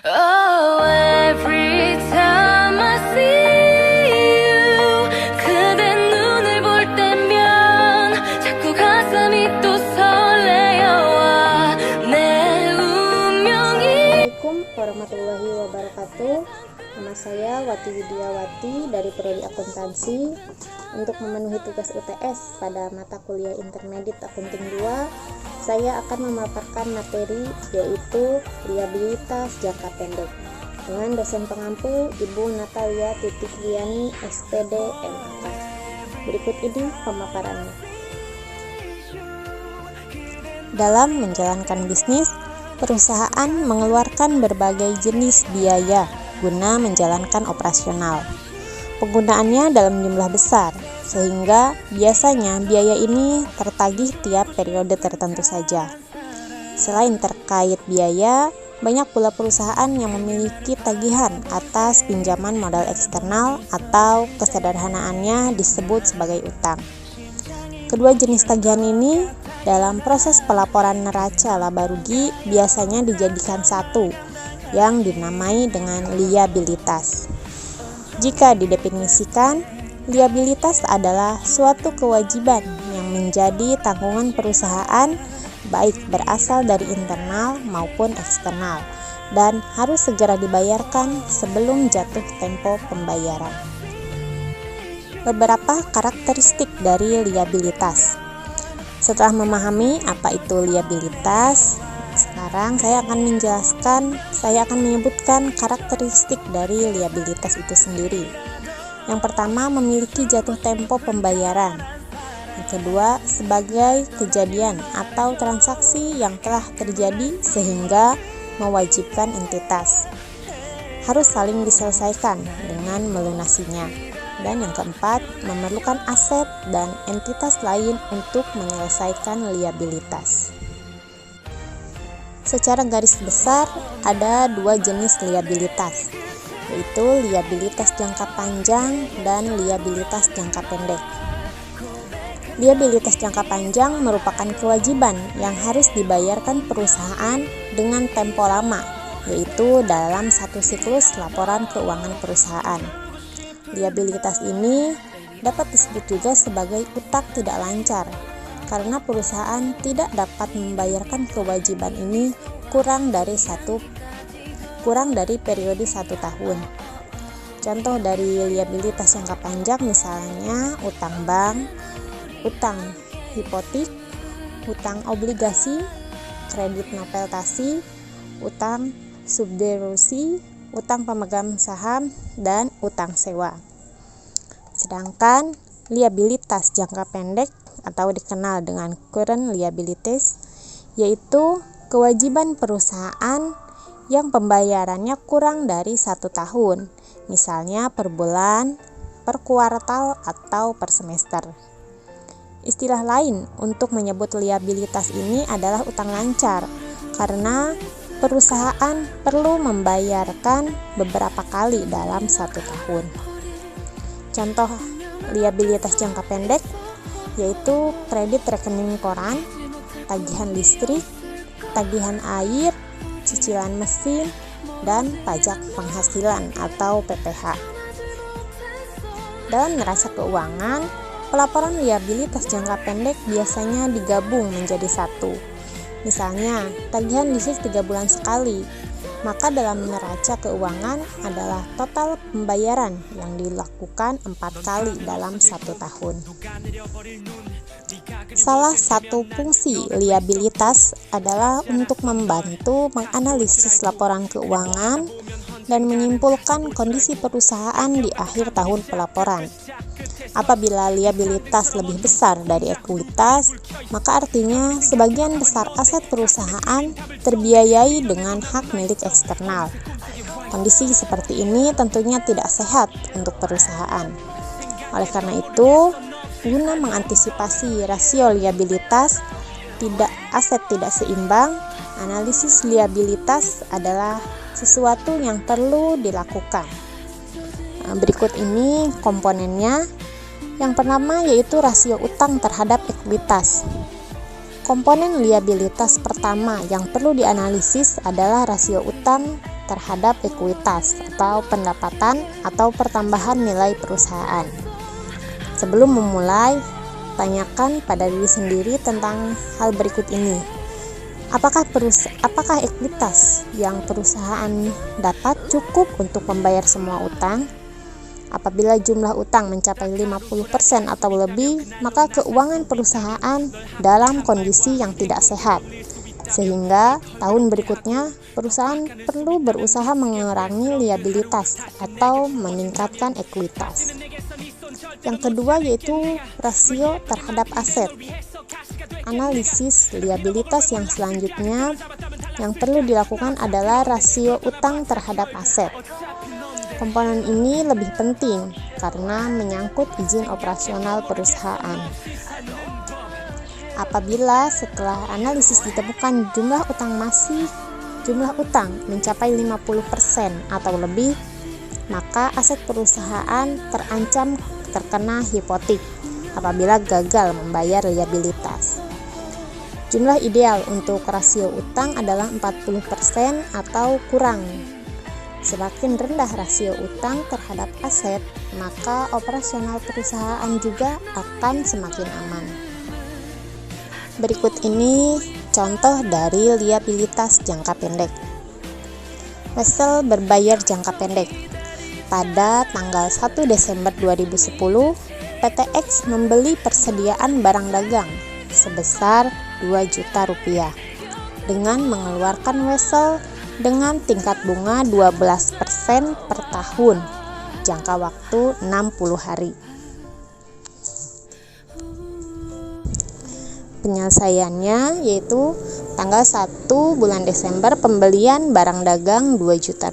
Oh, every time I see you, 그대 눈을 볼 때면 자꾸 가슴이 또 설레어와 내 운명이. Assalamualaikum warahmatullahi wabarakatuh. Nama saya Wati Widiawati dari Prodi Akuntansi. Untuk memenuhi tugas UTS pada mata kuliah Intermediate Akunting 2, saya akan memaparkan materi yaitu liabilitas jangka pendek dengan dosen pengampu Ibu Natalia Titikriani SPD MAK. Berikut ini pemaparannya. Dalam menjalankan bisnis, perusahaan mengeluarkan berbagai jenis biaya guna menjalankan operasional. Penggunaannya dalam jumlah besar, sehingga biasanya biaya ini tertagih tiap periode tertentu saja. Selain terkait biaya, banyak pula perusahaan yang memiliki tagihan atas pinjaman modal eksternal atau kesederhanaannya disebut sebagai utang. Kedua jenis tagihan ini dalam proses pelaporan neraca laba rugi biasanya dijadikan satu yang dinamai dengan liabilitas. Jika didefinisikan, liabilitas adalah suatu kewajiban yang menjadi tanggungan perusahaan baik berasal dari internal maupun eksternal dan harus segera dibayarkan sebelum jatuh tempo pembayaran. Beberapa karakteristik dari liabilitas. Setelah memahami apa itu liabilitas, sekarang saya akan menyebutkan karakteristik dari liabilitas itu sendiri. Yang pertama, memiliki jatuh tempo pembayaran. Yang kedua, sebagai kejadian atau transaksi yang telah terjadi sehingga mewajibkan entitas harus saling diselesaikan dengan melunasinya. Dan yang keempat, memerlukan aset dan entitas lain untuk menyelesaikan liabilitas. Secara garis besar, ada dua jenis liabilitas, yaitu liabilitas jangka panjang dan liabilitas jangka pendek. Liabilitas jangka panjang merupakan kewajiban yang harus dibayarkan perusahaan dengan tempo lama, yaitu dalam satu siklus laporan keuangan perusahaan. Liabilitas ini dapat disebut juga sebagai utang tidak lancar, karena perusahaan tidak dapat membayarkan kewajiban ini kurang dari periode 1 tahun. Contoh dari liabilitas jangka panjang misalnya utang bank, utang hipotek, utang obligasi, kredit noveltasi, utang subderusi, utang pemegang saham, dan utang sewa. Sedangkan liabilitas jangka pendek atau dikenal dengan current liabilities, yaitu kewajiban perusahaan yang pembayarannya kurang dari 1 tahun, misalnya per bulan, per kuartal, atau per semester. Istilah lain untuk menyebut liabilitas ini adalah utang lancar, karena perusahaan perlu membayarkan beberapa kali dalam 1 tahun. Contoh liabilitas jangka pendek yaitu kredit rekening koran, tagihan listrik, tagihan air, cicilan mesin, dan pajak penghasilan atau PPh. Dalam neraca keuangan, pelaporan liabilitas jangka pendek biasanya digabung menjadi satu. Misalnya, tagihan listrik 3 bulan sekali, maka dalam neraca keuangan adalah total pembayaran yang dilakukan 4 kali dalam 1 tahun. Salah satu fungsi liabilitas adalah untuk membantu menganalisis laporan keuangan dan menyimpulkan kondisi perusahaan di akhir tahun pelaporan. Apabila liabilitas lebih besar dari ekuitas, maka artinya sebagian besar aset perusahaan terbiayai dengan hak milik eksternal. Kondisi seperti ini tentunya tidak sehat untuk perusahaan. Oleh karena itu, guna mengantisipasi rasio liabilitas aset tidak seimbang, analisis liabilitas adalah sesuatu yang perlu dilakukan. Berikut ini komponennya. Yang pertama yaitu rasio utang terhadap ekuitas. Komponen liabilitas pertama yang perlu dianalisis adalah rasio utang terhadap ekuitas atau pendapatan atau pertambahan nilai perusahaan. Sebelum memulai, tanyakan pada diri sendiri tentang hal berikut ini. Apakah ekuitas yang perusahaan dapat cukup untuk membayar semua utang? Apabila jumlah utang mencapai 50% atau lebih, maka keuangan perusahaan dalam kondisi yang tidak sehat. Sehingga tahun berikutnya perusahaan perlu berusaha mengurangi liabilitas atau meningkatkan ekuitas. Yang kedua yaitu rasio terhadap aset. Analisis liabilitas yang selanjutnya yang perlu dilakukan adalah rasio utang terhadap aset. Komponen ini lebih penting karena menyangkut izin operasional perusahaan. Apabila setelah analisis ditemukan jumlah utang mencapai 50% atau lebih, maka aset perusahaan terancam terkena hipotek apabila gagal membayar liabilitas. Jumlah ideal untuk rasio utang adalah 40% atau kurang. Semakin rendah rasio utang terhadap aset, maka operasional perusahaan juga akan semakin aman. Berikut ini contoh dari liabilitas jangka pendek. Wesel berbayar jangka pendek. Pada tanggal 1 Desember 2010, PT X membeli persediaan barang dagang sebesar Rp2 juta dengan mengeluarkan wesel dengan tingkat bunga 12% per tahun, jangka waktu 60 hari. Penyelesaiannya yaitu tanggal 1 bulan Desember pembelian barang dagang Rp2 juta,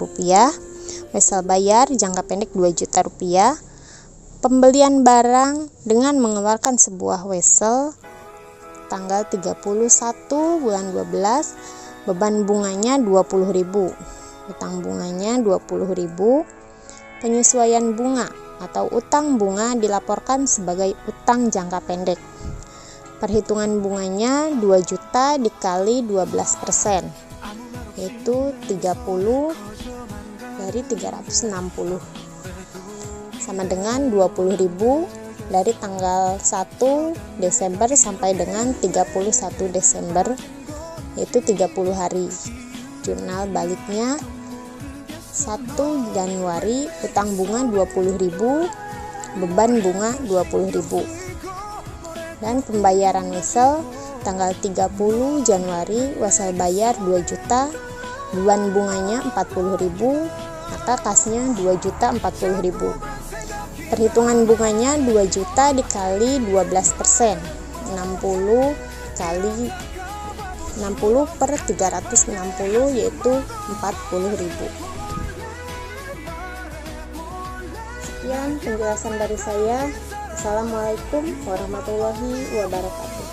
wesel bayar jangka pendek Rp2 juta, pembelian barang dengan mengeluarkan sebuah wesel tanggal 31 bulan 12, beban bunganya Rp20.000, utang bunganya Rp20.000, penyesuaian bunga atau utang bunga dilaporkan sebagai utang jangka pendek. Perhitungan bunganya 2 juta dikali 12%, yaitu 30 dari 360, sama dengan 20.000 dari tanggal 1 Desember sampai dengan 31 Desember, yaitu 30 hari. Jurnal baliknya 1 Januari, utang bunga 20.000, beban bunga 20.000. Dan pembayaran wesel tanggal 30 Januari, wesel bayar 2 juta, beban bunganya 40.000, maka kasnya 2 juta 40.000. Perhitungan bunganya 2 juta dikali 12%, 60 per 360, yaitu 40.000. Sekian penjelasan dari saya. Assalamualaikum warahmatullahi wabarakatuh.